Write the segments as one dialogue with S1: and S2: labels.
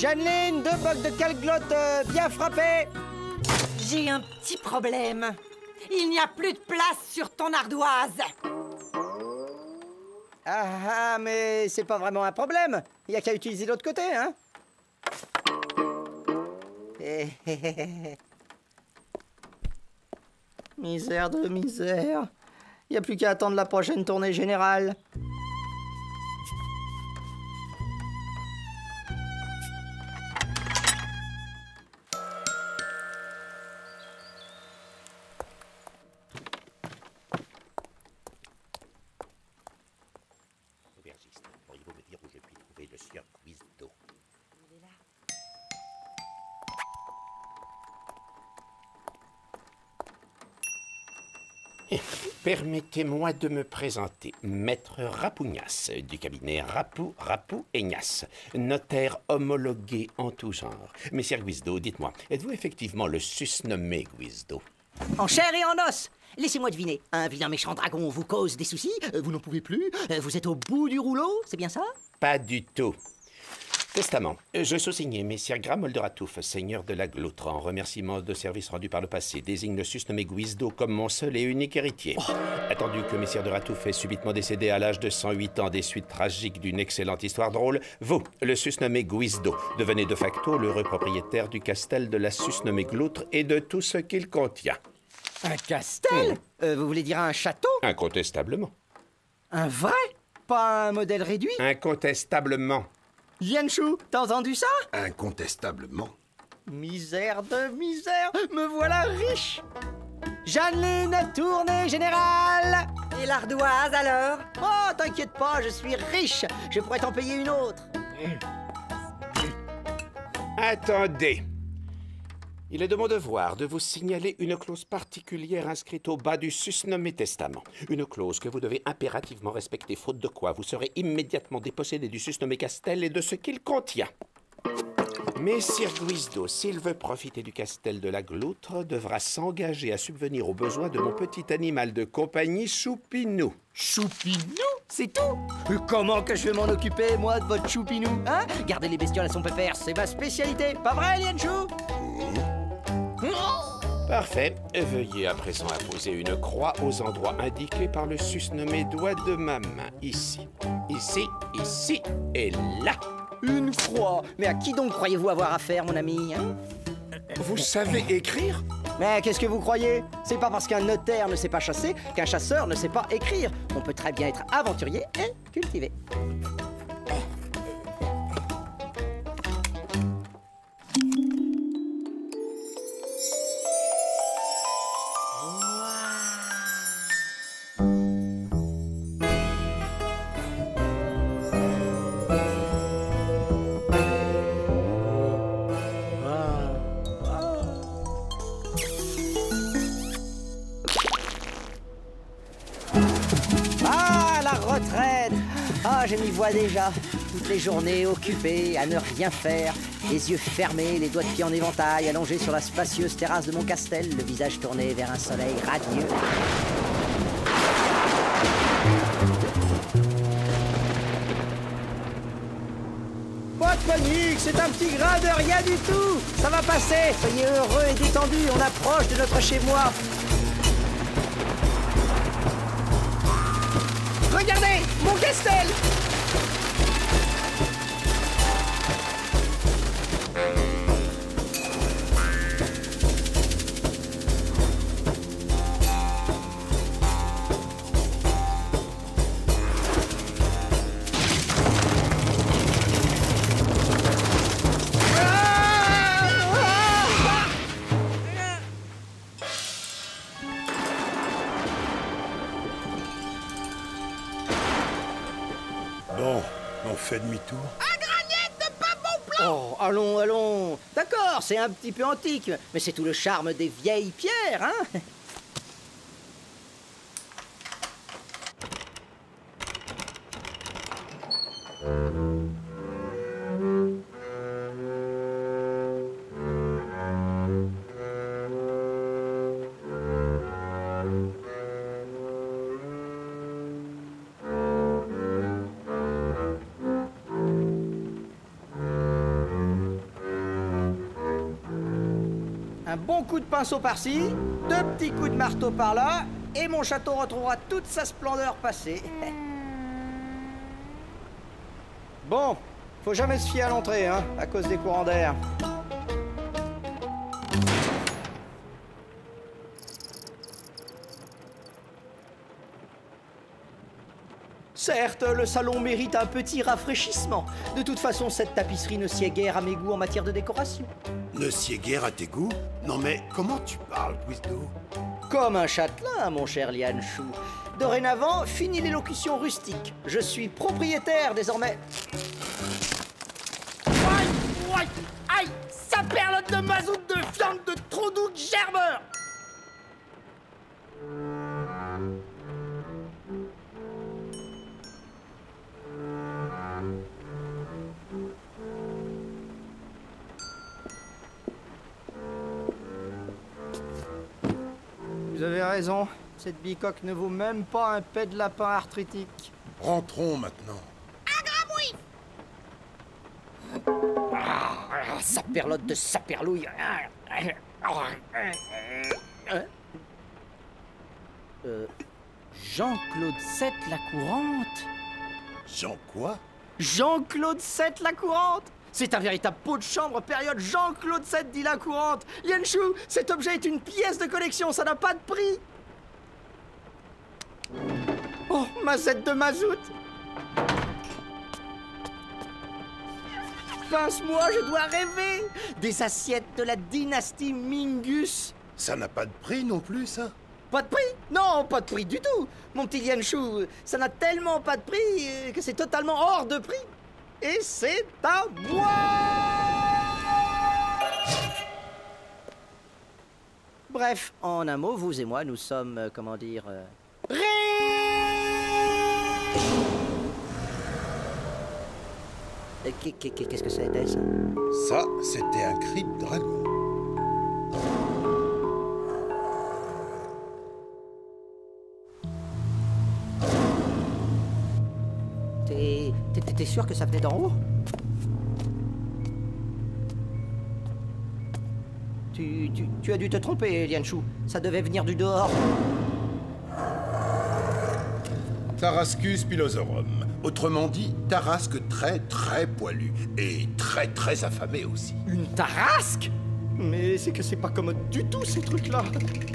S1: Jeanneline, 2 bocs de calglotte bien frappés.
S2: J'ai un petit problème. Il n'y a plus de place sur ton ardoise.
S1: Ah, mais c'est pas vraiment un problème. Il y a qu'à utiliser l'autre côté, hein. Misère de misère. Il n'y a plus qu'à attendre la prochaine tournée générale.
S3: Aubergiste, pourriez-vous me dire où je puis trouver le sieur Guizdo?
S2: Il est là.
S3: Permettez-moi de me présenter, Maître Rapougnas, du cabinet Rapou, et Gnas, notaire homologué en tout genre. Messire Guizdo, dites-moi, êtes-vous effectivement le susnommé Guizdo?
S4: En chair et en os. Laissez-moi deviner, un vilain méchant dragon vous cause des soucis, vous n'en pouvez plus, vous êtes au bout du rouleau, c'est bien ça?
S3: Pas du tout. Testament. Je sous-signais Messire Gramoldoratouf, seigneur de la Gloutre, en remerciement de services rendus par le passé, désigne le susnommé Guizdo comme mon seul et unique héritier. Attendu que Messire de Ratouf est subitement décédé à l'âge de 108 ans des suites tragiques d'une excellente histoire drôle, vous, le susnommé Guizdo, devenez de facto l'heureux propriétaire du castel de la susnommée Gloutre et de tout ce qu'il contient.
S1: Un castel? Vous voulez dire un château?
S3: Incontestablement.
S1: Un vrai? Pas un modèle réduit?
S3: Incontestablement.
S1: Lianchou, t'as entendu ça?
S5: Incontestablement.
S1: Misère de misère, me voilà riche. Jeanneline, tournée générale.
S2: Et l'ardoise alors?
S1: Oh, t'inquiète pas, je suis riche. Je pourrais t'en payer une autre.
S3: Attendez. Il est de mon devoir de vous signaler une clause particulière inscrite au bas du susnommé testament. Une clause que vous devez impérativement respecter, faute de quoi vous serez immédiatement dépossédé du susnommé castel et de ce qu'il contient. Messire Guizdo, s'il veut profiter du castel de la Gloutre, devra s'engager à subvenir aux besoins de mon petit animal de compagnie, Choupinou.
S1: Choupinou? C'est tout? Comment que je vais m'en occuper, moi, de votre Choupinou? Hein? Garder les bestioles à son pépère, c'est ma spécialité. Pas vrai, Lianchou?
S3: Parfait. Veuillez à présent apposer une croix aux endroits indiqués par le susnommé doigt de ma main. Ici, ici et là.
S1: Une croix? Mais à qui donc croyez-vous avoir affaire, mon ami, hein?
S3: Vous savez écrire?
S1: Mais qu'est-ce que vous croyez? C'est pas parce qu'un notaire ne sait pas chasser qu'un chasseur ne sait pas écrire. On peut très bien être aventurier et cultivé. Retraite. Ah, je m'y vois déjà. Toutes les journées occupées à ne rien faire, les yeux fermés, les doigts de pied en éventail, allongés sur la spacieuse terrasse de mon castel, le visage tourné vers un soleil radieux. Pas de panique, c'est un petit grain de rien du tout. Ça va passer. Soyez heureux et détendus, on approche de notre chez-moi. Regardez, mon castel!
S5: Bon, on fait demi-tour.
S1: Oh, allons, allons. D'accord, c'est un petit peu antique, mais c'est tout le charme des vieilles pierres, hein?
S4: Un bon coup de pinceau par-ci, 2 petits coups de marteau par-là, et mon château retrouvera toute sa splendeur passée. Bon, faut jamais se fier à l'entrée, hein, à cause des courants d'air. Certes, le salon mérite un petit rafraîchissement. De toute façon, cette tapisserie ne sied guère à mes goûts en matière de décoration.
S5: Ne sied guère à tes goûts? Non mais comment tu parles, Guizdo?
S4: Comme un châtelain, mon cher Lian Shu. Dorénavant, fini l'élocution rustique. Je suis propriétaire désormais.
S6: Aïe, aïe, aïe, saperlotte de mazout de fiente de trop doux gerbeur.
S4: Vous avez raison, cette bicoque ne vaut même pas un pet de lapin arthritique.
S5: Rentrons maintenant.
S4: Saperlotte de saperlouille. Jean-Claude VII la courante.
S5: Jean quoi?
S4: Jean-Claude VII la courante. C'est un véritable pot de chambre période Jean-Claude VII dit la courante. Lian Shu, cet objet est une pièce de collection, ça n'a pas de prix. Oh, mazette de mazout. Pince-moi, je dois rêver. Des assiettes de la dynastie Mingus.
S5: Ça n'a pas de prix non plus, ça?
S4: Pas de prix? Non, pas de prix du tout. Mon petit Lian Shu, ça n'a tellement pas de prix que c'est totalement hors de prix. Et c'est à moi! Bref, en un mot, vous et moi, nous sommes, comment dire... Qu'est-ce que c'était, ça?
S5: Ça, c'était un cri de dragon.
S4: T'es sûr que ça venait d'en haut? Tu as dû te tromper, Lian Shu. Ça devait venir du dehors.
S5: Tarascus pilosorum. Autrement dit, tarasque très très poilu. Et très très affamé aussi.
S4: Une tarasque? Mais c'est que c'est pas commode du tout, ces trucs-là.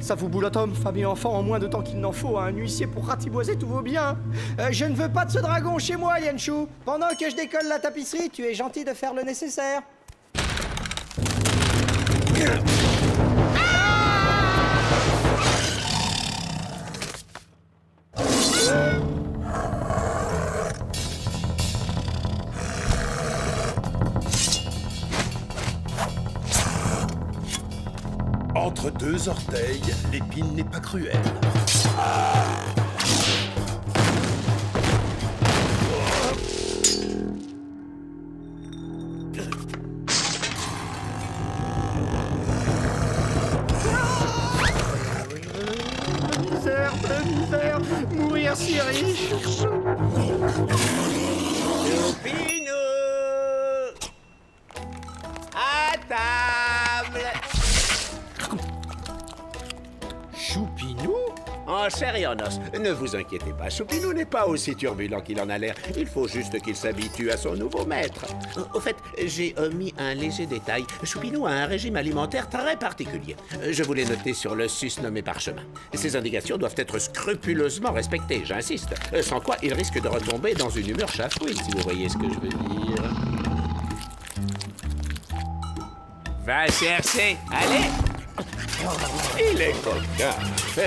S4: Ça vous boulotte homme, femme et enfant en moins de temps qu'il n'en faut à un huissier pour ratiboiser tous vos biens. Je ne veux pas de ce dragon chez moi, Lian Shu. Pendant que je décolle la tapisserie, tu es gentil de faire le nécessaire.
S5: Entre 2 orteils, l'épine n'est pas cruelle.
S4: La misère, mourir si riche.
S3: Choupinou! À table!
S4: Choupinou?
S3: En chair et en os. Ne vous inquiétez pas, Choupinou n'est pas aussi turbulent qu'il en a l'air. Il faut juste qu'il s'habitue à son nouveau maître. Au fait, j'ai omis un léger détail. Choupinou a un régime alimentaire très particulier. Je vous l'ai noté sur le sus nommé parchemin. Ces indications doivent être scrupuleusement respectées, j'insiste. Sans quoi, il risque de retomber dans une humeur chafouine, si vous voyez ce que je veux dire. Va chercher, allez! Il est coquin.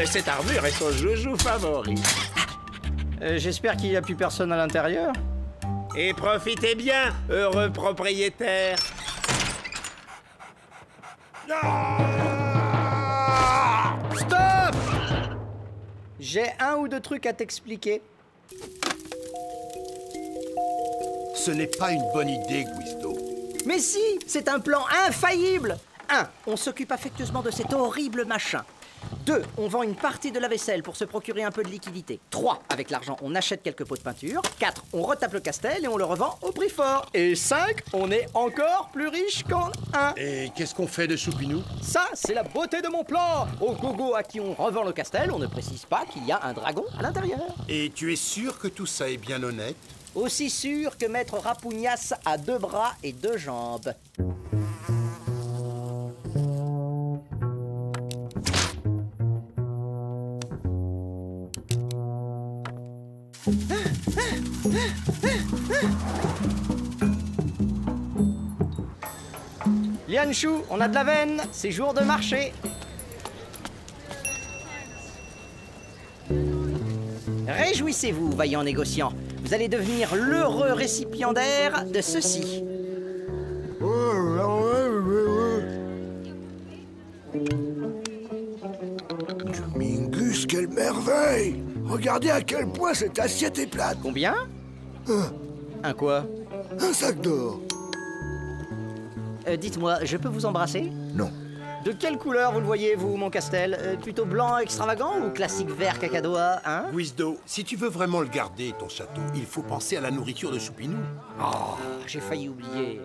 S3: Cette armure est son joujou favori.
S4: J'espère qu'il n'y a plus personne à l'intérieur.
S3: Et profitez bien, heureux propriétaire.
S4: Stop! J'ai un ou deux trucs à t'expliquer.
S5: Ce n'est pas une bonne idée, Guizdo.
S4: Mais si, c'est un plan infaillible. 1. On s'occupe affectueusement de cet horrible machin.
S1: 2. On vend une partie de la vaisselle pour se procurer un peu de liquidité. 3. Avec l'argent, on achète quelques pots de peinture. 4. On retape le castel et on le revend au prix fort. Et 5. On est encore plus riche qu'en 1.
S5: Et qu'est-ce qu'on fait de Choupinou?
S1: Ça, c'est la beauté de mon plan. Au gogo à qui on revend le castel, on ne précise pas qu'il y a un dragon à l'intérieur.
S5: Et tu es sûr que tout ça est bien honnête?
S1: Aussi sûr que Maître Rapougnas a 2 bras et 2 jambes. Lianchou, on a de la veine, c'est jour de marché. Réjouissez-vous, vaillant négociant. Vous allez devenir l'heureux récipiendaire de ceci.
S7: Mingus, quelle merveille! Regardez à quel point cette assiette est plate!
S1: Combien? Un quoi?
S7: Un sac d'or!
S1: Dites-moi, je peux vous embrasser?
S7: Non.
S1: De quelle couleur vous le voyez, vous, mon castel? Plutôt blanc extravagant ou classique vert cacadois, hein?
S5: Guizdo, si tu veux vraiment le garder, ton château, il faut penser à la nourriture de Choupinou.
S1: Oh, j'ai failli oublier.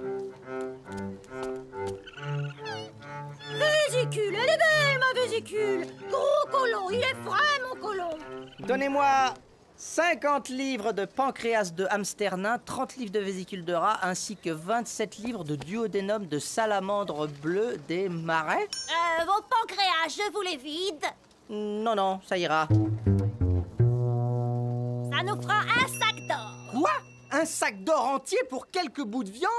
S8: Vésicule, elle est belle, ma vésicule! Gros colon, il est frais, mon colon!
S1: Donnez-moi 50 livres de pancréas de hamster nain, 30 livres de vésicule de rat, ainsi que 27 livres de duodénum de salamandre bleue des marais.
S8: Vos pancréas, je vous les vide.
S1: Non, non, ça ira.
S8: Ça nous fera un sac d'or.
S1: Quoi? Un sac d'or entier pour quelques bouts de viande?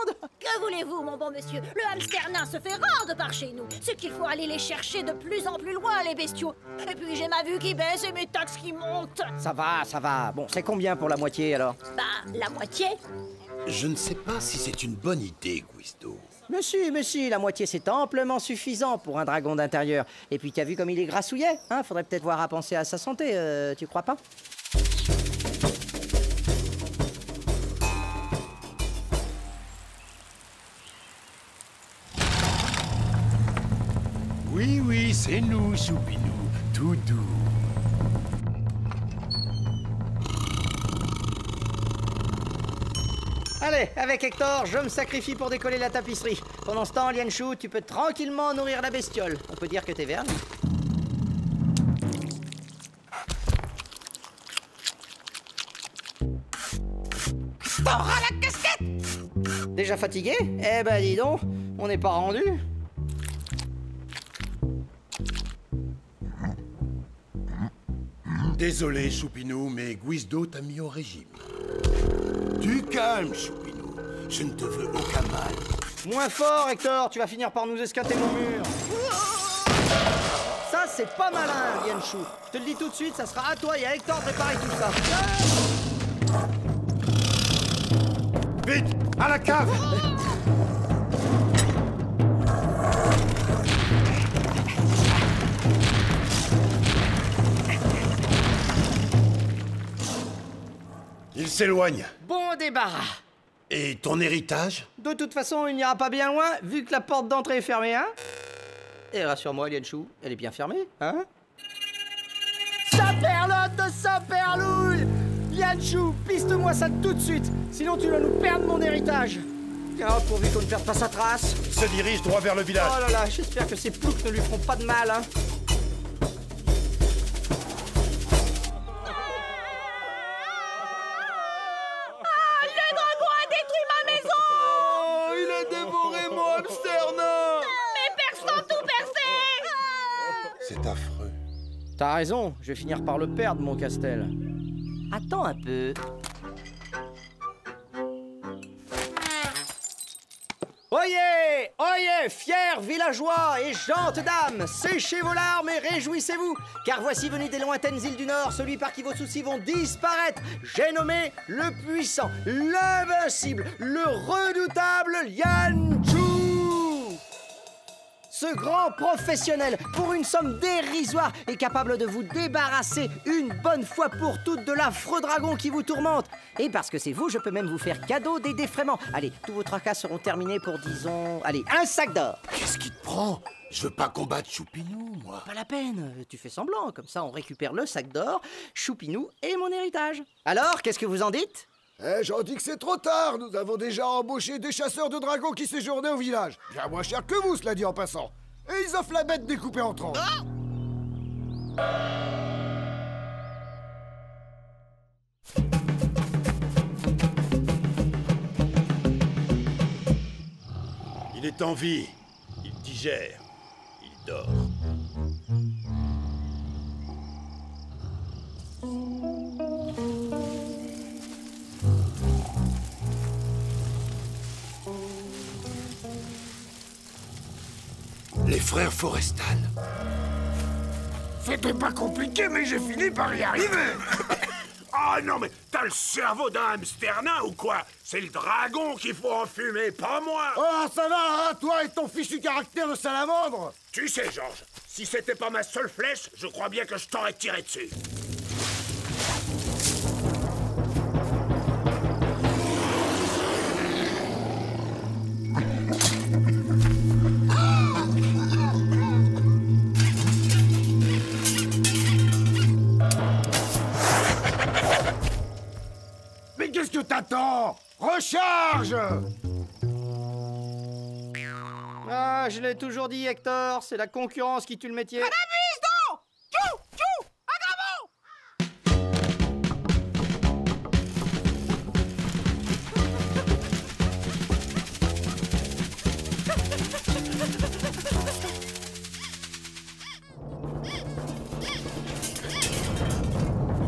S8: Que voulez-vous, mon bon monsieur? Le hamster nain se fait rare de par chez nous. C'est qu'il faut aller les chercher de plus en plus loin, les bestiaux. Et puis j'ai ma vue qui baisse et mes taxes qui montent.
S1: Ça va, ça va. Bon, c'est combien pour la moitié, alors?
S8: Bah, la moitié.
S5: Je ne sais pas si c'est une bonne idée, Guizdo.
S1: Mais si, la moitié c'est amplement suffisant pour un dragon d'intérieur. Et puis t'as vu comme il est grassouillet, hein? Faudrait peut-être voir à penser à sa santé, tu crois pas?
S5: Oui, oui, c'est nous, Choupinou, tout doux.
S1: Allez, avec Hector, je me sacrifie pour décoller la tapisserie. Pendant ce temps, Lianchou, tu peux tranquillement nourrir la bestiole. On peut dire que t'es verni.
S6: T'auras la casquette!
S1: Déjà fatigué? Eh ben dis donc, on n'est pas rendu.
S5: Désolé, Choupinou, mais Guizdo t'a mis au régime. Du calme, Choupinou. Je ne te veux aucun mal.
S1: Moins fort, Hector, tu vas finir par nous escater mon mur. Ça, c'est pas malin, Lianchou. Je te le dis tout de suite, ça sera à toi et à Hector de préparer tout ça.
S5: Vite, à la cave! Il s'éloigne.
S1: Bon débarras.
S5: Et ton héritage?
S1: De toute façon, il n'ira pas bien loin, vu que la porte d'entrée est fermée, hein? Et rassure-moi, Lianchou, elle est bien fermée, hein? Saperlotte de Saperlouille! Lianchou, piste-moi ça tout de suite, sinon tu vas nous perdre mon héritage. Oh, pourvu qu'on ne perde pas sa trace.
S5: Il se dirige droit vers le village.
S1: Oh là là, j'espère que ces ploucs ne lui feront pas de mal, hein?
S5: C'est affreux.
S1: T'as raison, je vais finir par le perdre, mon Castel. Attends un peu. Oyez! Oyez, fiers villageois et gentes dames, séchez vos larmes et réjouissez-vous, car voici venu des lointaines îles du Nord, celui par qui vos soucis vont disparaître. J'ai nommé le puissant, l'invincible, le redoutable Lianchou.
S4: ce grand professionnel, pour une somme dérisoire, est capable de vous débarrasser une bonne fois pour toutes de l'affreux dragon qui vous tourmente. Et parce que c'est vous, je peux même vous faire cadeau des défraiements. Allez, tous vos tracas seront terminés pour, disons... Allez, un sac d'or.
S5: Qu'est-ce qui te prend? Je veux pas combattre Choupinou, moi.
S4: Pas la peine, tu fais semblant, comme ça on récupère le sac d'or, Choupinou et mon héritage. Alors, qu'est-ce que vous en dites?
S7: Eh, j'en dis que c'est trop tard. Nous avons déjà embauché des chasseurs de dragons qui séjournaient au village. Bien moins cher que vous, cela dit en passant. Et ils offrent la bête découpée en tranches.
S5: Il est en vie. Il digère. Il dort. Les frères Forestal.
S7: C'était pas compliqué, mais j'ai fini par y arriver.
S3: Ah non, mais t'as le cerveau d'un hamster nain ou quoi? C'est le dragon qu'il faut enfumer, pas moi!
S7: Oh, ça va, hein, toi et ton fichu caractère de salamandre.
S3: Tu sais, Georges, si c'était pas ma seule flèche, je crois bien que je t'aurais tiré dessus.
S7: Mais qu'est-ce que t'attends? Recharge!
S4: Ah, je l'ai toujours dit, Hector, c'est la concurrence qui tue le métier.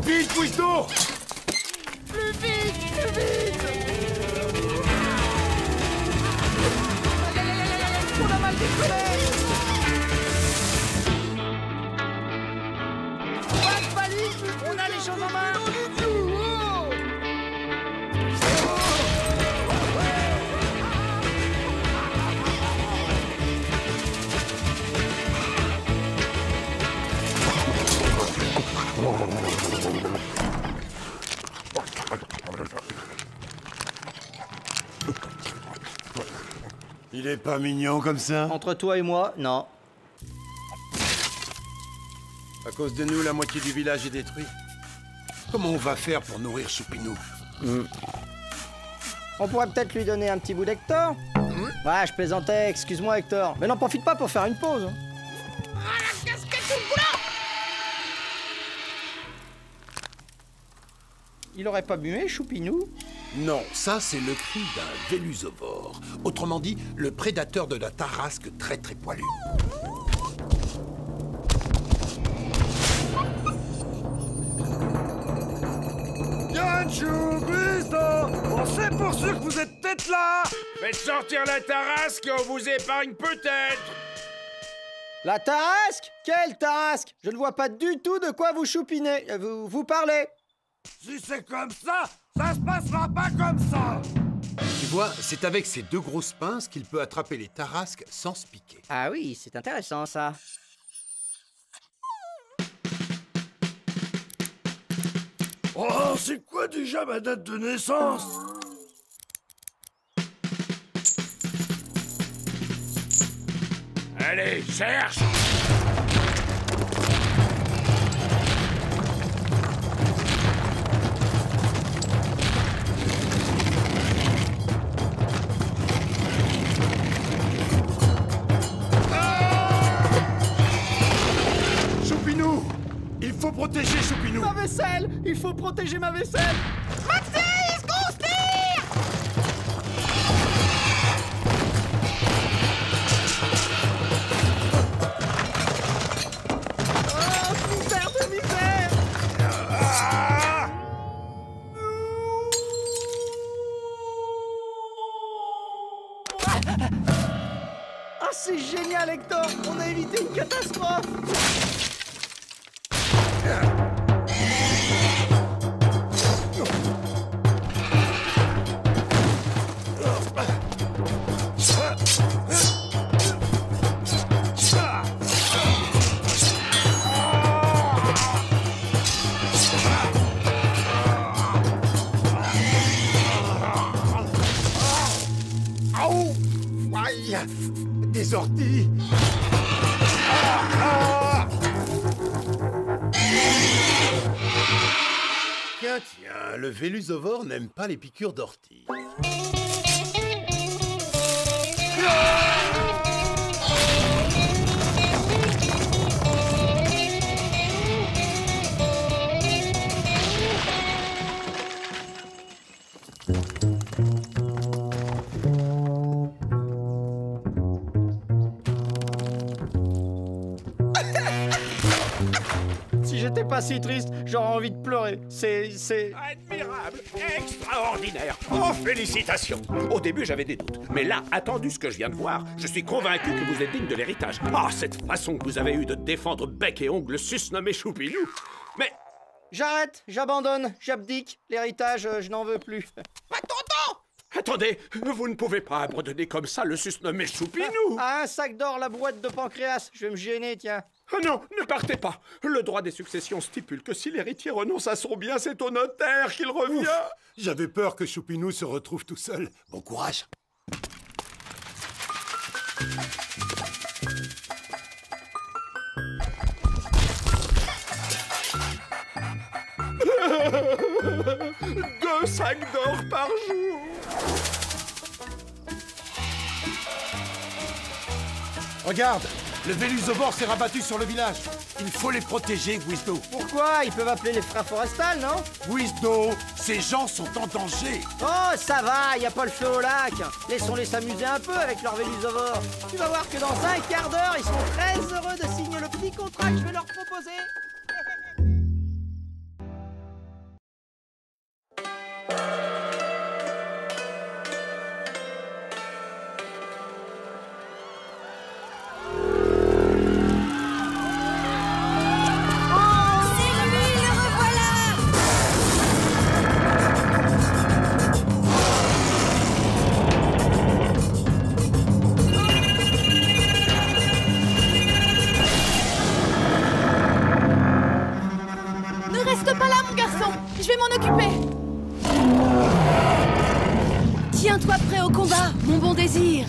S7: Vite, Pouisto!
S4: Plus vite, plus vite! On a mal décollé! Pas de panique, on a les choses en main!
S5: Il est pas mignon comme ça?
S4: Entre toi et moi, non.
S5: À cause de nous, la moitié du village est détruit. Comment on va faire pour nourrir Choupinou?
S4: On pourrait peut-être lui donner un petit bout d'Hector. Ouais, je plaisantais, excuse-moi Hector. Mais n'en profite pas pour faire une pause. Hein. Il aurait pas mué, Choupinou?
S5: Non, ça c'est le cri d'un vélusovore. Autrement dit, le prédateur de la tarasque très très poilue.
S7: Yanchou, Cristo! On sait pour sûr que vous êtes peut-être là!
S3: Faites sortir la tarasque et on vous épargne peut-être!
S4: La tarasque? Quelle tarasque? Je ne vois pas du tout de quoi vous choupinez. Vous parlez.
S7: Si c'est comme ça, ça se passera pas comme ça!
S5: Tu vois, c'est avec ces deux grosses pinces qu'il peut attraper les tarasques sans se piquer.
S4: Ah oui, c'est intéressant ça.
S7: Oh, c'est quoi déjà ma date de naissance?
S3: Allez, cherche!
S5: Choupinou! Il faut protéger Choupinou!
S4: Ma vaisselle! Il faut protéger ma vaisselle!
S6: Mathis, conspire!
S4: Oh, misère de misère! Ah, c'est génial, Hector! On a évité une catastrophe!
S5: les orties. Tiens, tiens, le Vélusovore n'aime pas les piqûres d'ortie.
S4: Si j'étais pas si triste, j'aurais envie de pleurer. C'est...
S3: Admirable, extraordinaire. Oh, félicitations. Au début, j'avais des doutes. Mais là, attendu ce que je viens de voir, je suis convaincu que vous êtes digne de l'héritage. Ah, cette façon que vous avez eue de défendre bec et ongle susnommé Choupinou. Mais...
S4: J'arrête, j'abandonne, j'abdique. L'héritage, je n'en veux plus.
S3: Attendez, vous ne pouvez pas abandonner comme ça le susnommé Choupinou.
S4: Ah, un sac d'or, la brouette de Pancréas. Je vais me gêner, tiens.
S3: Ah non, ne partez pas. Le droit des successions stipule que si l'héritier renonce à son bien, c'est au notaire qu'il revient.
S5: Ouf, j'avais peur que Choupinou se retrouve tout seul. Bon courage.
S3: Deux sacs d'or par jour.
S5: Regarde, le Vélusovore s'est rabattu sur le village. Il faut les protéger, Guizdo.
S4: Pourquoi? Ils peuvent appeler les frères Forestal, non?
S5: Guizdo, ces gens sont en danger.
S4: Oh, ça va, y a pas le feu au lac. Laissons-les s'amuser un peu avec leur Vélusovore. Tu vas voir que dans un quart d'heure, ils seront très heureux de signer le petit contrat que je vais leur proposer.
S9: Tiens-toi prêt au combat, mon bon désir.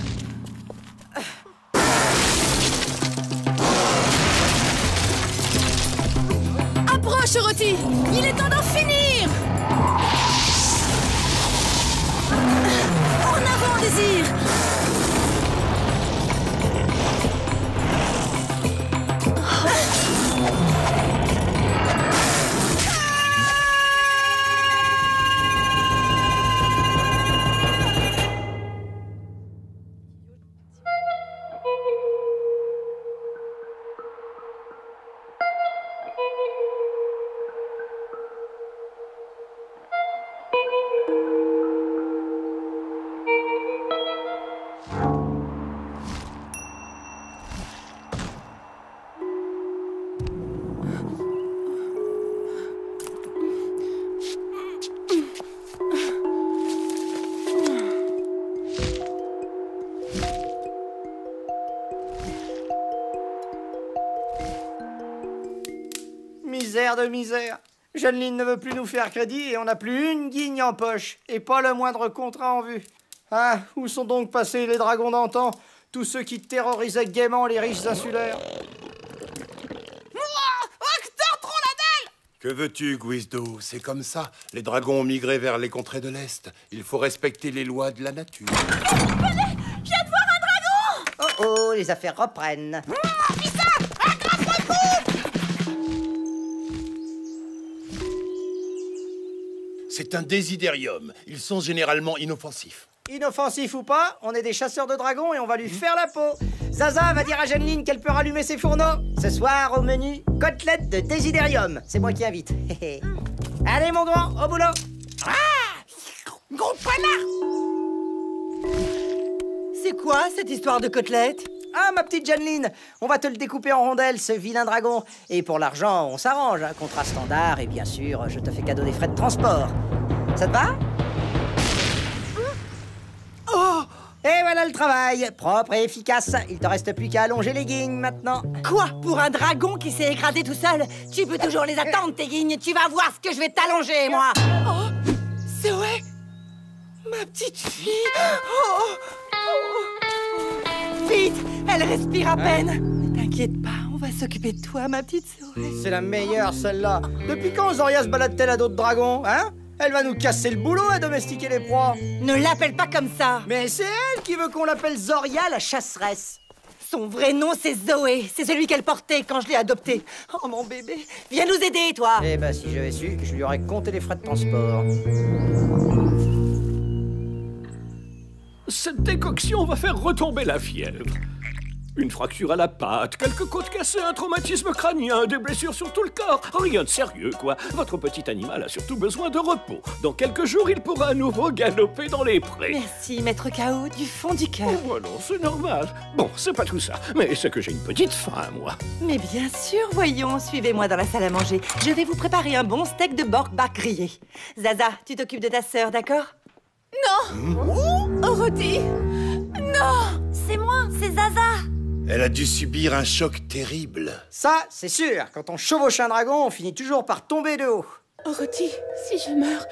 S9: Approche, Rôti. Il est temps d'en finir. En avant, désir.
S4: Misère de misère. Jeanneline ne veut plus nous faire crédit et on n'a plus une guigne en poche et pas le moindre contrat en vue. Ah, où sont donc passés les dragons d'antan, tous ceux qui terrorisaient gaiement les riches insulaires?
S5: Que veux-tu, Guizdo? C'est comme ça. Les dragons ont migré vers les contrées de l'Est. Il faut respecter les lois de la nature.
S8: Venez, je viens de voir un dragon.
S1: Oh oh, les affaires reprennent.
S5: C'est un désidérium. Ils sont généralement inoffensifs.
S4: Inoffensif ou pas, on est des chasseurs de dragons et on va lui faire la peau. Zaza va dire à Jeanneline qu'elle peut rallumer ses fourneaux. Ce soir, au menu, côtelette de désidérium. C'est moi qui invite. Allez, mon grand, au boulot.
S2: Gros panard! C'est quoi, cette histoire de côtelette?
S4: Ah, ma petite Jeanneline, on va te le découper en rondelles, ce vilain dragon. Et pour l'argent, on s'arrange. Contrat standard et bien sûr, je te fais cadeau des frais de transport. Ça te va?
S2: Oh!
S4: Et voilà le travail, propre et efficace. Il te reste plus qu'à allonger les guignes maintenant.
S2: Quoi? Pour un dragon qui s'est écrasé tout seul? Tu peux toujours les attendre, tes guignes. Tu vas voir ce que je vais t'allonger, moi. Oh! C'est vrai? Ma petite fille. Oh! Vite! Elle respire à peine. Ne t'inquiète pas, on va s'occuper de toi, ma petite Zoé.
S4: C'est la meilleure, celle-là. Depuis quand Zoria se balade-t-elle à d'autres dragons, hein? Elle va nous casser le boulot à domestiquer les proies.
S2: Ne l'appelle pas comme ça.
S4: Mais c'est elle qui veut qu'on l'appelle Zoria la chasseresse.
S2: Son vrai nom, c'est Zoé. C'est celui qu'elle portait quand je l'ai adoptée. Oh, mon bébé. Viens nous aider, toi.
S4: Eh ben, si j'avais su, je lui aurais compté les frais de transport.
S10: Cette décoction va faire retomber la fièvre. Une fracture à la patte, quelques côtes cassées, un traumatisme crânien, des blessures sur tout le corps. Rien de sérieux, quoi. Votre petit animal a surtout besoin de repos. Dans quelques jours, il pourra à nouveau galoper dans les prés.
S2: Merci, maître K.O. du fond du cœur.
S10: Oh, non, c'est normal. Bon, c'est pas tout ça, mais c'est que j'ai une petite faim, moi.
S2: Mais bien sûr, voyons, suivez-moi dans la salle à manger. Je vais vous préparer un bon steak de bork-bak grillé. Zaza, tu t'occupes de ta sœur, d'accord?
S9: Non. Oroty. Non.
S8: C'est moi, c'est Zaza.
S5: Elle a dû subir un choc terrible.
S4: Ça, c'est sûr. Quand on chevauche un dragon, on finit toujours par tomber de haut.
S9: Oroty, si je meurs,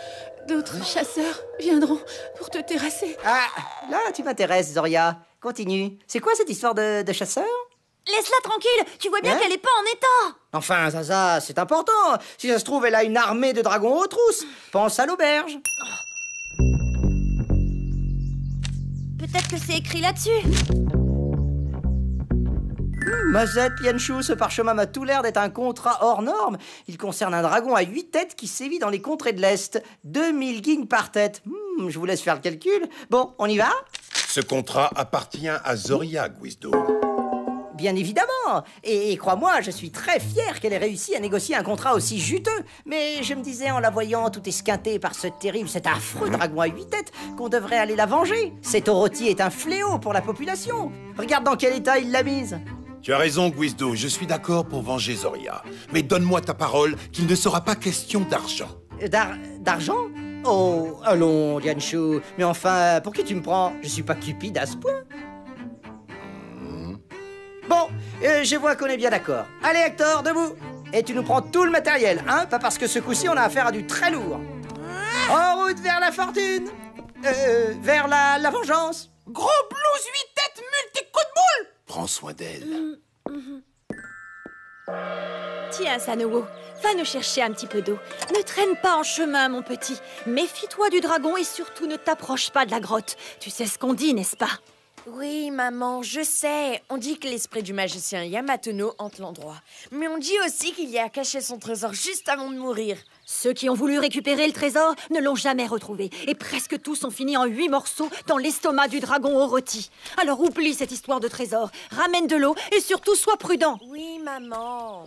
S9: d'autres chasseurs viendront pour te terrasser.
S4: Ah, là, tu m'intéresses, Zoria. Continue. C'est quoi cette histoire de chasseur?
S8: Laisse-la tranquille, tu vois bien
S4: Hein?
S8: qu'elle est pas en état.
S4: Enfin, Zaza, c'est important. Si ça se trouve, elle a une armée de dragons aux trousses. Pense à l'auberge.
S8: Peut-être que c'est écrit là-dessus.
S4: Mazette, Lianshu, ce parchemin m'a tout l'air d'être un contrat hors norme. Il concerne un dragon à 8 têtes qui sévit dans les contrées de l'Est. 2000 guignes par tête. Je vous laisse faire le calcul. Bon, on y va?
S5: Ce contrat appartient à Zoria, Gwisdo.
S4: Bien évidemment. Et crois-moi, je suis très fier qu'elle ait réussi à négocier un contrat aussi juteux. Mais je me disais en la voyant tout esquintée par ce terrible, cet affreux dragon à 8 têtes, qu'on devrait aller la venger. Cet Oroty est un fléau pour la population. Regarde dans quel état il l'a mise.
S5: Tu as raison, Gwisdo, je suis d'accord pour venger Zoria. Mais donne-moi ta parole qu'il ne sera pas question d'argent.
S4: D'argent? Oh, allons, Lianshu. Mais enfin, pour qui tu me prends? Je suis pas cupide à ce point. Bon, je vois qu'on est bien d'accord. Allez, Hector, debout. Et tu nous prends tout le matériel, hein? Pas parce que ce coup-ci, on a affaire à du très lourd. En route vers la fortune. Vers la vengeance.
S6: Gros blues 8 têtes multi-coup de boule.
S5: Prends soin d'elle.
S8: Tiens, Sanowo, va nous chercher un petit peu d'eau. Ne traîne pas en chemin, mon petit. Méfie-toi du dragon et surtout ne t'approche pas de la grotte. Tu sais ce qu'on dit, n'est-ce pas?
S11: Oui, maman, je sais. On dit que l'esprit du magicien Yamatono hante l'endroit. Mais on dit aussi qu'il y a caché son trésor juste avant de mourir.
S8: Ceux qui ont voulu récupérer le trésor ne l'ont jamais retrouvé. Et presque tous ont fini en 8 morceaux dans l'estomac du dragon Oroty. Alors oublie cette histoire de trésor. Ramène de l'eau et surtout sois prudent.
S11: Oui, maman.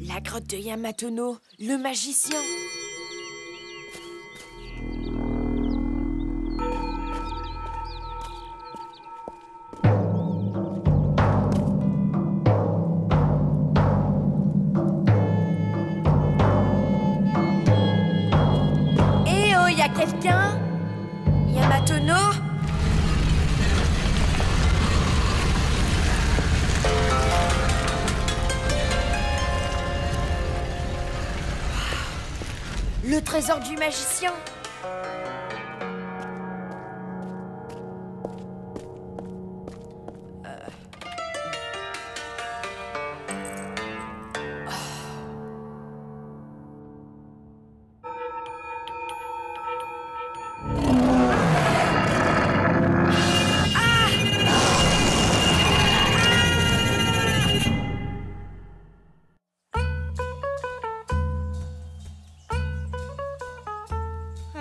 S11: La grotte de Yamatono, le magicien. Eh oh, y a quelqu'un? Yamatono? Le trésor du magicien.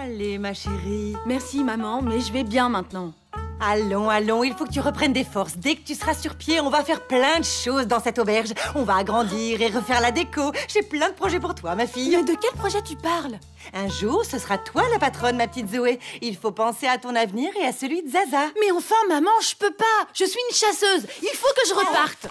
S2: Allez, ma chérie.
S9: Merci, maman, mais je vais bien maintenant.
S2: Allons, allons, il faut que tu reprennes des forces. Dès que tu seras sur pied, on va faire plein de choses dans cette auberge. On va agrandir et refaire la déco. J'ai plein de projets pour toi, ma fille.
S9: Mais de quel projet tu parles?
S2: Un jour, ce sera toi la patronne, ma petite Zoé. Il faut penser à ton avenir et à celui de Zaza.
S9: Mais enfin, maman, je peux pas. Je suis une chasseuse. Il faut que je reparte.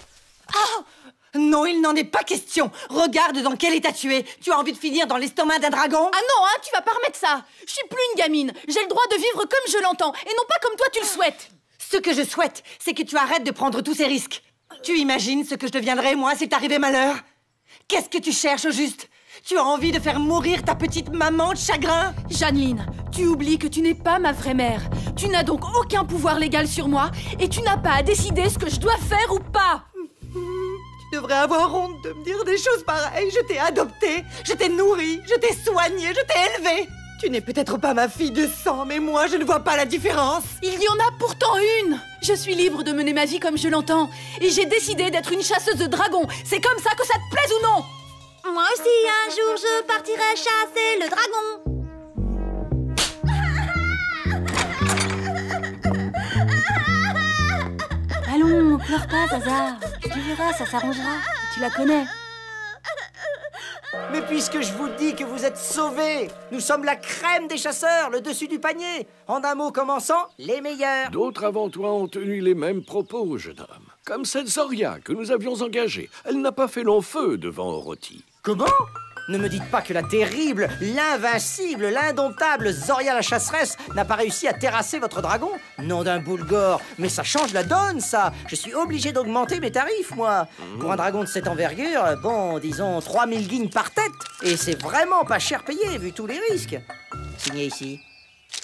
S2: Non, il n'en est pas question. Regarde dans quel état tu es. Tu as envie de finir dans l'estomac d'un dragon?
S9: Ah non, hein, tu vas pas remettre ça. Je suis plus une gamine. J'ai le droit de vivre comme je l'entends, et non pas comme toi tu le souhaites.
S2: Ce que je souhaite, c'est que tu arrêtes de prendre tous ces risques. Tu imagines ce que je deviendrais, moi, s'il t'arrivait malheur? Qu'est-ce que tu cherches, au juste? Tu as envie de faire mourir ta petite maman de chagrin?
S9: Jeanneline, tu oublies que tu n'es pas ma vraie mère. Tu n'as donc aucun pouvoir légal sur moi, et tu n'as pas à décider ce que je dois faire ou pas.
S2: Tu devrais avoir honte de me dire des choses pareilles. Je t'ai adoptée, je t'ai nourrie, je t'ai soignée, je t'ai élevée. Tu n'es peut-être pas ma fille de sang, mais moi, je ne vois pas la différence.
S9: Il y en a pourtant une. Je suis libre de mener ma vie comme je l'entends. Et j'ai décidé d'être une chasseuse de dragons. C'est comme ça, que ça te plaise ou non?
S8: Moi aussi, un jour, je partirai chasser le dragon.
S9: Allons, pleure pas, Zaza. Tu verras, ça s'arrangera. Tu la connais.
S4: Mais puisque je vous dis que vous êtes sauvés, nous sommes la crème des chasseurs, le dessus du panier. En un mot commençant, les meilleurs.
S10: D'autres avant toi ont tenu les mêmes propos, jeune homme. Comme cette Zoria que nous avions engagée. Elle n'a pas fait long feu devant Orothi.
S4: Comment? Ne me dites pas que la terrible, l'invincible, l'indomptable Zoria la chasseresse n'a pas réussi à terrasser votre dragon? Nom d'un boulgore, mais ça change la donne, ça. Je suis obligé d'augmenter mes tarifs, moi. Pour un dragon de cette envergure, bon, disons 3000 guignes par tête. Et c'est vraiment pas cher payé, vu tous les risques. Signé ici.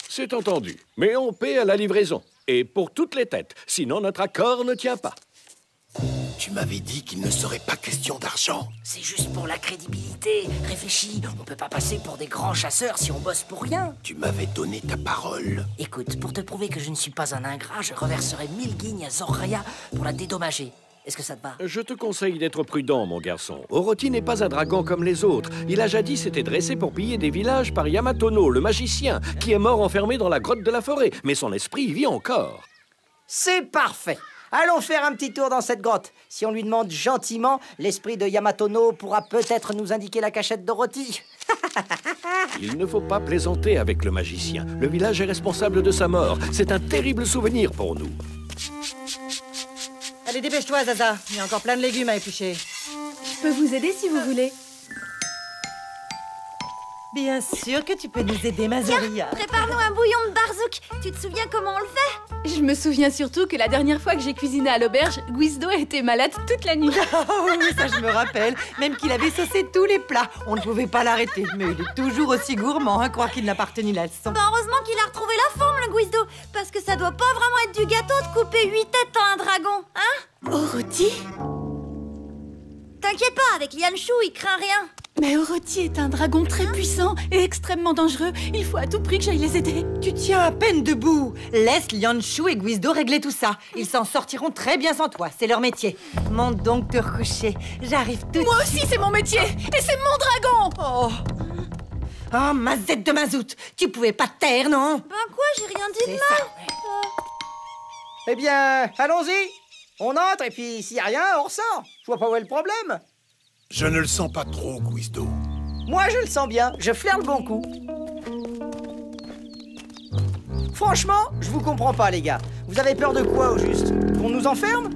S10: C'est entendu, mais on paie à la livraison. Et pour toutes les têtes, sinon notre accord ne tient pas.
S5: Tu m'avais dit qu'il ne serait pas question d'argent.
S1: C'est juste pour la crédibilité. Réfléchis, on peut pas passer pour des grands chasseurs si on bosse pour rien.
S5: Tu m'avais donné ta parole.
S1: Écoute, pour te prouver que je ne suis pas un ingrat, je reverserai 1000 guignes à Zoria pour la dédommager. Est-ce que ça te va?
S10: Je te conseille d'être prudent, mon garçon. Orothi n'est pas un dragon comme les autres. Il a jadis été dressé pour piller des villages par Yamatono, le magicien, qui est mort enfermé dans la grotte de la forêt. Mais son esprit vit encore.
S4: C'est parfait. Allons faire un petit tour dans cette grotte. Si on lui demande gentiment, l'esprit de Yamatono pourra peut-être nous indiquer la cachette d'Orothi.
S10: Il ne faut pas plaisanter avec le magicien. Le village est responsable de sa mort. C'est un terrible souvenir pour nous.
S2: Allez, dépêche-toi, Zaza. Il y a encore plein de légumes à éplucher.
S9: Je peux vous aider si vous voulez.
S2: Bien sûr que tu peux nous aider, ma Zoria.
S8: Prépare-nous un bouillon de barzouk. Tu te souviens comment on le fait?
S9: Je me souviens surtout que la dernière fois que j'ai cuisiné à l'auberge, Guizdo était malade toute la nuit.
S2: Oh oui, ça je me rappelle. Même qu'il avait saucé tous les plats. On ne pouvait pas l'arrêter. Mais il est toujours aussi gourmand, hein, croire qu'il n'a pas retenu la leçon.
S8: Bah heureusement qu'il a retrouvé la forme, le Guizdo. Parce que ça doit pas vraiment être du gâteau de couper 8 têtes à un dragon, hein?
S9: Orothi?
S8: T'inquiète pas, avec Lianshu, il craint rien.
S9: Mais Orothi est un dragon très puissant et extrêmement dangereux. Il faut à tout prix que j'aille les aider.
S2: Tu tiens à peine debout. Laisse Lianshu et Guizdo régler tout ça. Ils s'en sortiront très bien sans toi. C'est leur métier. Monte donc te recoucher. J'arrive tout de suite.
S9: Moi aussi, c'est mon métier. Et c'est mon dragon.
S2: Oh, mazette de mazout. Tu pouvais pas te taire, non?
S8: Ben quoi, j'ai rien dit de mal.
S4: Eh bien, allons-y. On entre et puis s'il y a rien, on ressort. Je vois pas où est le problème.
S5: Je ne le sens pas trop, Guizdo.
S4: Moi, je le sens bien. Je flaire le bon coup. Franchement, je vous comprends pas, les gars. Vous avez peur de quoi, au juste? Qu'on nous enferme?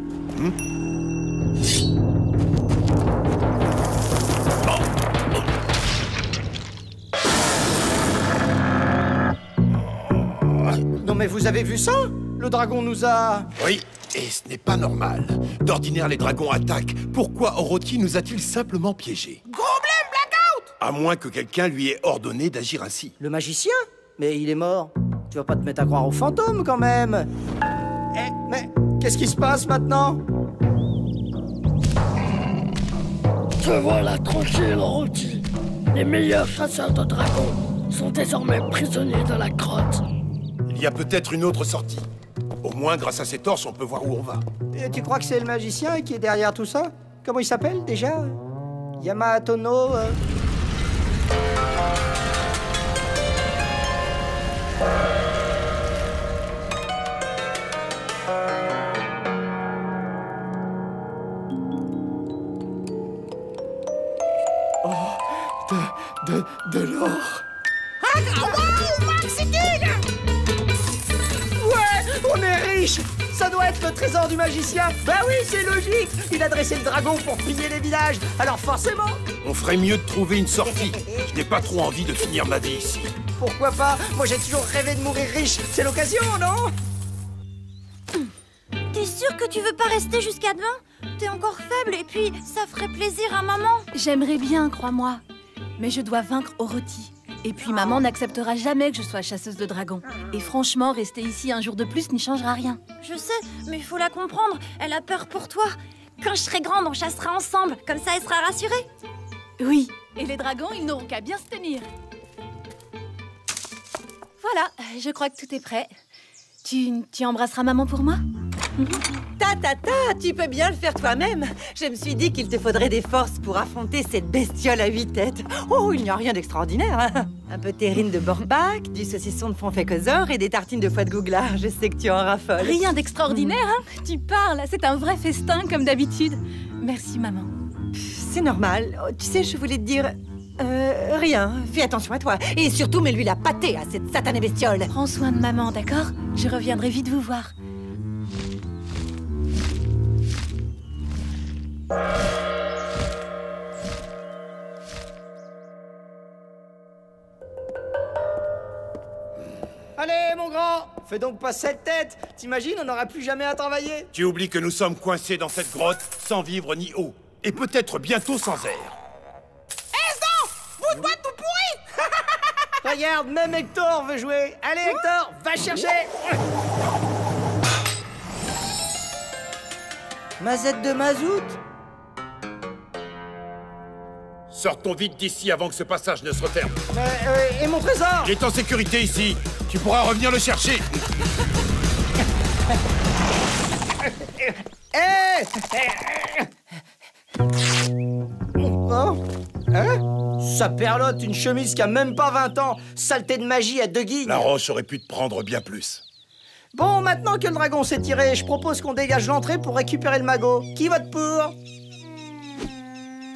S4: Non mais vous avez vu ça? Le dragon nous a...
S5: Oui, et ce n'est pas normal. D'ordinaire, les dragons attaquent. Pourquoi Orothi nous a-t-il simplement piégés?
S6: Problème, Blackout!
S5: À moins que quelqu'un lui ait ordonné d'agir ainsi.
S4: Le magicien? Mais il est mort. Tu vas pas te mettre à croire aux fantômes, quand même. Eh, mais qu'est-ce qui se passe maintenant?
S12: Te voilà tranquille, Orothi. Les meilleurs chasseurs de dragons sont désormais prisonniers de la grotte.
S5: Il y a peut-être une autre sortie. Au moins, grâce à ces torches, on peut voir où on va.
S4: Et tu crois que c'est le magicien qui est derrière tout ça? Comment il s'appelle, déjà? Yamatono...
S7: Oh, de l'or.
S6: Ah, wow, Maxidine!
S4: Ouais, on est riche! Ça doit être le trésor du magicien. Bah oui, c'est logique. Il a dressé le dragon pour piller les villages. Alors forcément...
S5: On ferait mieux de trouver une sortie. Je n'ai pas trop envie de finir ma vie ici.
S4: Pourquoi pas? Moi, j'ai toujours rêvé de mourir riche. C'est l'occasion, non?
S8: T'es sûr que tu veux pas rester jusqu'à demain? T'es encore faible et puis ça ferait plaisir à maman.
S9: J'aimerais bien, crois-moi. Mais je dois vaincre Orochi. Et puis maman n'acceptera jamais que je sois chasseuse de dragons. Et franchement, rester ici un jour de plus n'y changera rien.
S8: Je sais, mais il faut la comprendre. Elle a peur pour toi. Quand je serai grande, on chassera ensemble. Comme ça, elle sera rassurée.
S9: Oui, et les dragons, ils n'auront qu'à bien se tenir. Voilà, je crois que tout est prêt. Tu embrasseras maman pour moi?
S2: Tu peux bien le faire toi-même. Je me suis dit qu'il te faudrait des forces pour affronter cette bestiole à 8 têtes. Oh, il n'y a rien d'extraordinaire, hein. Un peu terrine de Borbak, du saucisson de Fonfécosor et des tartines de foie de gougla. Je sais que tu en raffoles.
S9: Rien d'extraordinaire, hein? Tu parles, c'est un vrai festin comme d'habitude. Merci, maman.
S2: C'est normal. Oh, tu sais, je voulais te dire... rien. Fais attention à toi. Et surtout, mets-lui la pâtée à cette satanée bestiole.
S9: Prends soin de maman, d'accord? Je reviendrai vite vous voir.
S4: Allez, mon grand, fais donc pas cette tête. T'imagines, on n'aura plus jamais à travailler.
S5: Tu oublies que nous sommes coincés dans cette grotte, sans vivre ni eau. Et peut-être bientôt sans air.
S6: Bout de boîte tout pourri.
S4: Regarde, même Hector veut jouer. Allez, Hector, va chercher. Mazette de mazout?
S5: Sortons vite d'ici avant que ce passage ne se referme.
S4: Et mon trésor?
S5: Il est en sécurité ici. Tu pourras revenir le chercher.
S4: Oh. Hein? Ça perlotte, une chemise qui a même pas 20 ans. Saleté de magie à 2 guignes.
S5: La roche aurait pu te prendre bien plus.
S4: Bon, maintenant que le dragon s'est tiré, je propose qu'on dégage l'entrée pour récupérer le magot. Qui vote pour?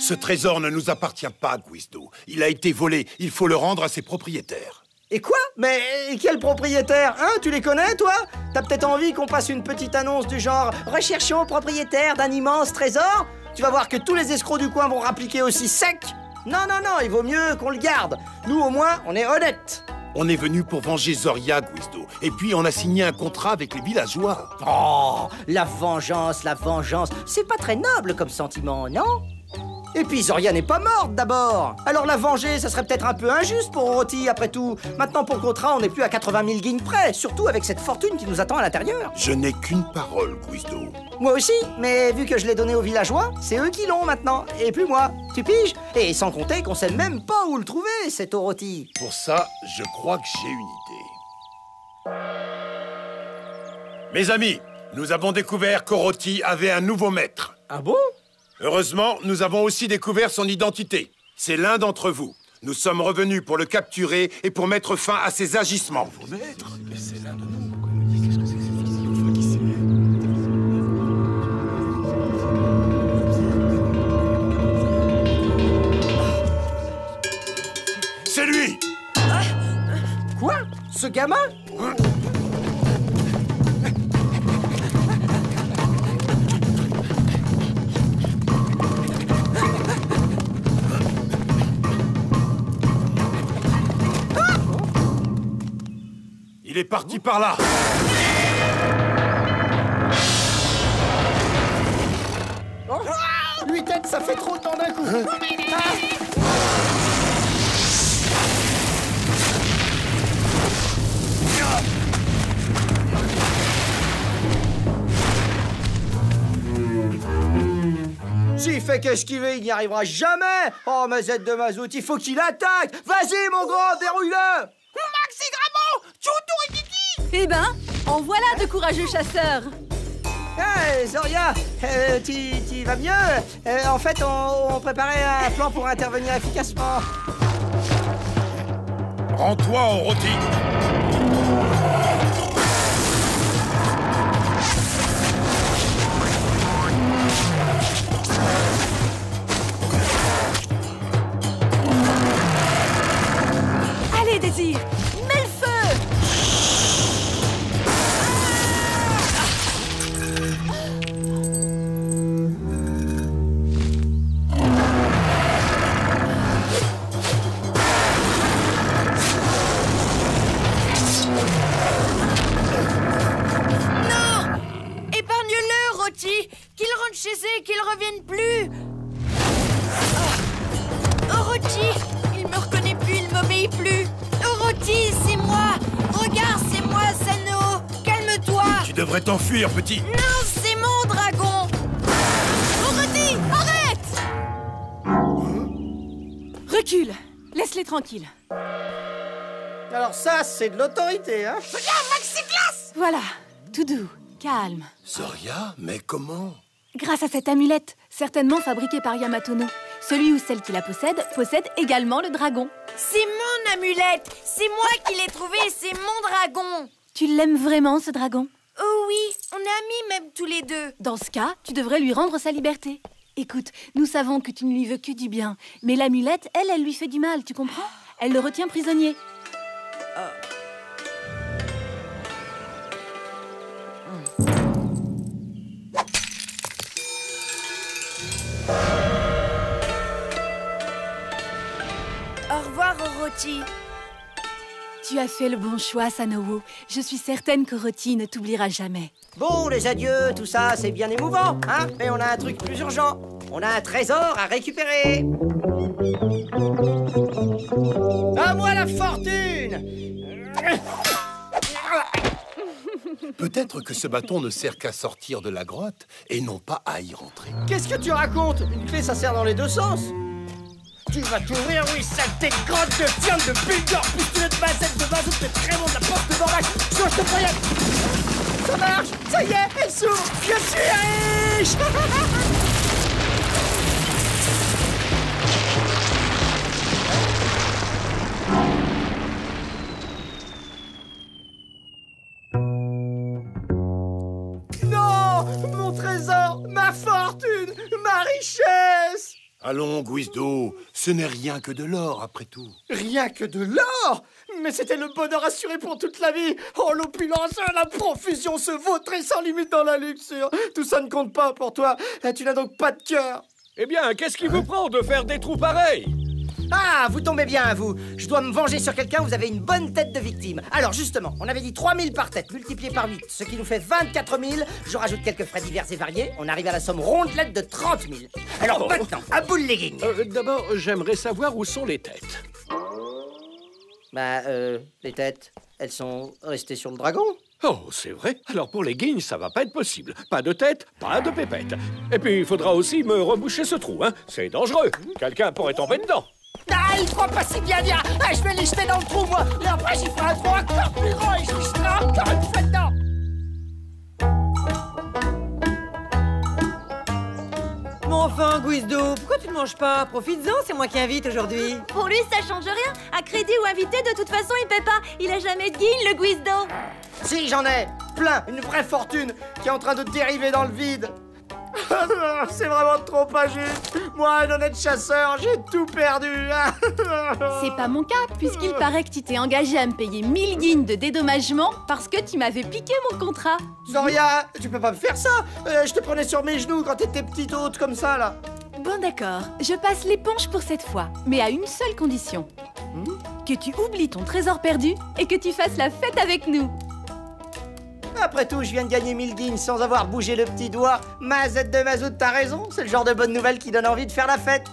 S5: Ce trésor ne nous appartient pas, Guizdo. Il a été volé. Il faut le rendre à ses propriétaires.
S4: Et quoi? Mais quel propriétaire? Hein? Tu les connais, toi? T'as peut-être envie qu'on passe une petite annonce du genre « Recherchons propriétaire d'un immense trésor ?» Tu vas voir que tous les escrocs du coin vont rappliquer aussi sec. Non, non, non, il vaut mieux qu'on le garde. Nous, au moins, on est honnêtes.
S5: On est venu pour venger Zoria, Guizdo. Et puis, on a signé un contrat avec les villageois.
S1: Oh, la vengeance, c'est pas très noble comme sentiment, non?
S4: Et puis Zoria n'est pas morte d'abord. Alors la venger, ça serait peut-être un peu injuste pour Orochi après tout. Maintenant pour le contrat, on n'est plus à 80 000 guignes près. Surtout avec cette fortune qui nous attend à l'intérieur.
S5: Je n'ai qu'une parole, Guizdo.
S4: Moi aussi, mais vu que je l'ai donné aux villageois, c'est eux qui l'ont maintenant, et plus moi. Tu piges? Et sans compter qu'on sait même pas où le trouver, cet Orochi.
S5: Pour ça, je crois que j'ai une idée. Mes amis, nous avons découvert qu'Orochi avait un nouveau maître.
S4: Ah bon?
S5: Heureusement, nous avons aussi découvert son identité. C'est l'un d'entre vous. Nous sommes revenus pour le capturer et pour mettre fin à ses agissements.
S10: Maître, mais c'est l'un de nous.
S5: C'est lui!
S4: Quoi? Ce gamin?
S5: Il est parti par là.
S4: Oh, 8 têtes, ça fait trop de temps d'un coup. S'il fait qu'esquiver, il n'y arrivera jamais. Oh, Mazette de mazout, il faut qu'il attaque. Vas-y, mon grand, dérouille-le.
S6: Maxi Grammo, Tchoutou et Kiki.
S9: Eh ben, en voilà de courageux chasseurs.
S4: Hey, Zoria, tu vas mieux? En fait, on préparait un plan pour intervenir efficacement.
S5: Rends-toi, Orochi.
S9: Allez, Désir, mets le feu.
S5: devrais t'enfuir, petit.
S11: Non, c'est mon dragon.
S9: Orotti, arrête!
S2: Recule. Laisse-les tranquilles.
S4: Alors ça, c'est de l'autorité, hein?
S11: Regarde, Maxi-Glace!
S9: Voilà, tout doux, calme.
S5: Zoria, mais comment?
S9: Grâce à cette amulette, certainement fabriquée par Yamatono. Celui ou celle qui la possède également le dragon.
S11: C'est mon amulette. C'est moi qui l'ai trouvé, c'est mon dragon.
S9: Tu l'aimes vraiment, ce dragon?
S11: Oh oui, on est amis même tous les deux.
S9: Dans ce cas, tu devrais lui rendre sa liberté. Écoute, nous savons que tu ne lui veux que du bien. Mais l'amulette, elle lui fait du mal, tu comprends? Elle le retient prisonnier.
S11: Au revoir, Orotti.
S9: Tu as fait le bon choix, Sanowo. Je suis certaine qu'Orotti ne t'oubliera jamais.
S1: Bon, les adieux, tout ça, c'est bien émouvant, hein? Mais on a un truc plus urgent. On a un trésor à récupérer.
S4: À moi la fortune!
S5: Peut-être que ce bâton ne sert qu'à sortir de la grotte et non pas à y rentrer.
S4: Qu'est-ce que tu racontes? Une clé, ça sert dans les deux sens. Tu vas t'ouvrir, oui, saleté de grotte de fiente, de bulgare, pistolet de basette, de bazoute, de trémon, de la porte de Borlac. Je te croyais. Ça marche. Ça y est, elle s'ouvre. Je suis riche. Non, mon trésor, ma fortune, ma richesse.
S5: Allons, Guizdo, ce n'est rien que de l'or, après tout.
S4: Rien que de l'or? Mais c'était le bonheur assuré pour toute la vie. Oh, l'opulence, la profusion, se vautrer sans limite dans la luxure. Tout ça ne compte pas pour toi. Tu n'as donc pas de cœur.
S10: Eh bien, qu'est-ce qui vous prend de faire des trous pareils?
S1: Ah, vous tombez bien, vous. Je dois me venger sur quelqu'un, vous avez une bonne tête de victime. Alors, justement, on avait dit 3000 par tête, multiplié par 8, ce qui nous fait 24 000. Je rajoute quelques frais divers et variés. On arrive à la somme rondelette de 30 000. Alors, maintenant, à bout de legging.
S10: D'abord, j'aimerais savoir où sont les têtes.
S1: Les têtes, elles sont restées sur le dragon.
S10: Oh, c'est vrai. Alors pour les guignes, ça va pas être possible. Pas de tête, pas de pépette. Et puis, il faudra aussi me reboucher ce trou, hein. C'est dangereux. Quelqu'un pourrait tomber dedans.
S6: Ah, il croit pas si bien dire. Ah, je vais les jeter dans le trou, moi. Et après, j'y ferai un trou encore plus grand et je les jeterai encore une fois dedans.
S2: Mais enfin, Guizdo, pourquoi tu ne manges pas? Profites-en, c'est moi qui invite aujourd'hui.
S8: Pour lui, ça change rien. À crédit ou invité, de toute façon, il paie pas. Il a jamais de guigne, le Guizdo.
S4: Si, j'en ai. Plein. Une vraie fortune qui est en train de dériver dans le vide. C'est vraiment trop injuste. Moi, un honnête chasseur, j'ai tout perdu.
S9: C'est pas mon cas, puisqu'il paraît que tu t'es engagé à me payer 1000 guignes de dédommagement parce que tu m'avais piqué mon contrat.
S4: Zoria, tu peux pas me faire ça. Je te prenais sur mes genoux quand t'étais petite haute comme ça, là.
S9: Bon d'accord, je passe l'éponge pour cette fois, mais à une seule condition. Que tu oublies ton trésor perdu et que tu fasses la fête avec nous.
S1: Après tout, je viens de gagner 1000 guignes sans avoir bougé le petit doigt. Mazette de Mazout, t'as raison, c'est le genre de bonne nouvelle qui donne envie de faire la fête.